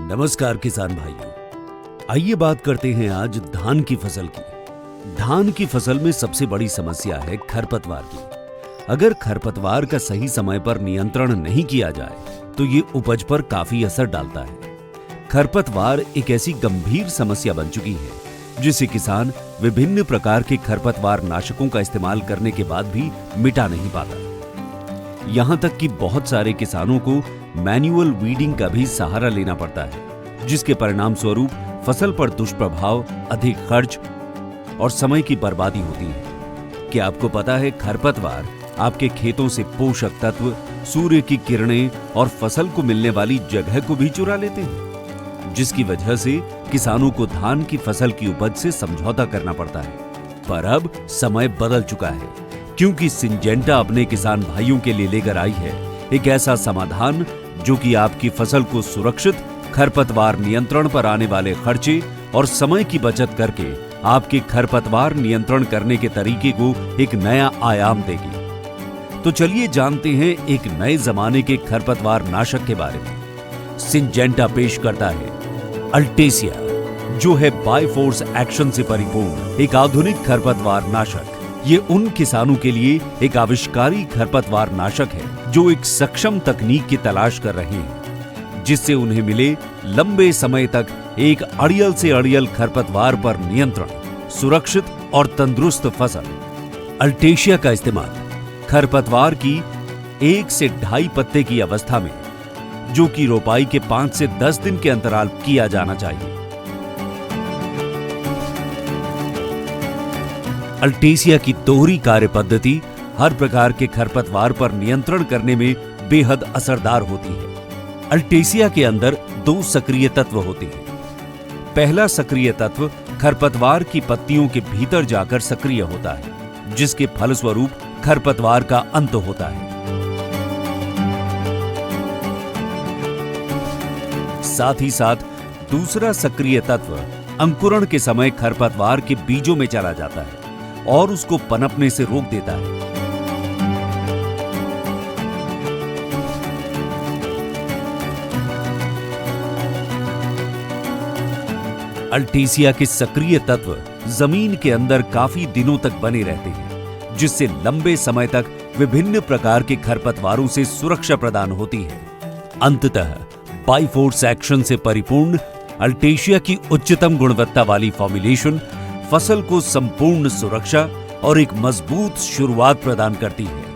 नमस्कार किसान भाइयों, आइए बात करते हैं आज धान की फसल की। धान की फसल में सबसे बड़ी समस्या है खरपतवार की। अगर खरपतवार का सही समय पर नियंत्रण नहीं किया जाए तो ये उपज पर काफी असर डालता है। खरपतवार एक ऐसी गंभीर समस्या बन चुकी है जिसे किसान विभिन्न प्रकार के खरपतवार नाशकों का इस्तेमाल करने के बाद भी मिटा नहीं पाता। यहां तक कि बहुत सारे किसानों को मैन्युअल वीडिंग का भी सहारा लेना पड़ता है, जिसके परिणाम स्वरूप फसल पर दुष्प्रभाव, अधिक खर्च और समय की बर्बादी होती है। क्या आपको पता है खरपतवार आपके खेतों से पोषक तत्व, सूर्य की किरणें और फसल को मिलने वाली जगह को भी चुरा लेते हैं, जिसकी वजह से किसानों को धान की फसल की उपज से समझौता करना पड़ता है। पर अब समय बदल चुका है, क्योंकि सिंजेंटा अपने किसान भाइयों के लिए लेकर आई है एक ऐसा समाधान जो कि आपकी फसल को सुरक्षित, खरपतवार नियंत्रण पर आने वाले खर्चे और समय की बचत करके आपके खरपतवार नियंत्रण करने के तरीके को एक नया आयाम देगी। तो चलिए जानते हैं एक नए जमाने के खरपतवार नाशक के बारे में। सिंजेंटा पेश करता है अल्टेसिया, जो है बायफोर्स एक्शन से परिपूर्ण एक आधुनिक खरपतवार नाशक। ये उन किसानों के लिए एक आविष्कारी खरपतवार नाशक है जो एक सक्षम तकनीक की तलाश कर रहे हैं, जिससे उन्हें मिले लंबे समय तक एक अड़ियल से अड़ियल खरपतवार पर नियंत्रण, सुरक्षित और तंदुरुस्त फसल। अल्टेशिया का इस्तेमाल खरपतवार की 1 से 2.5 पत्ते की अवस्था में, जो कि रोपाई के 5 से 10 दिन के अंतराल किया जाना चाहिए। अल्टेसिया की दोहरी कार्य पद्धति हर प्रकार के खरपतवार पर नियंत्रण करने में बेहद असरदार होती है। अल्टेसिया के अंदर 2 सक्रिय तत्व होते हैं। पहला सक्रिय तत्व खरपतवार की पत्तियों के भीतर जाकर सक्रिय होता है, जिसके फलस्वरूप खरपतवार का अंत होता है। साथ ही साथ दूसरा सक्रिय तत्व अंकुरण के समय खरपतवार के बीजों में चला जाता है और उसको पनपने से रोक देता है। अल्टेसिया के सक्रिय तत्व जमीन के अंदर काफी दिनों तक बने रहते हैं, जिससे लंबे समय तक विभिन्न प्रकार के खरपतवारों से सुरक्षा प्रदान होती है। अंततः बायफोर्स एक्शन से परिपूर्ण अल्टेसिया की उच्चतम गुणवत्ता वाली फॉर्मुलेशन फसल को संपूर्ण सुरक्षा और एक मजबूत शुरुआत प्रदान करती है।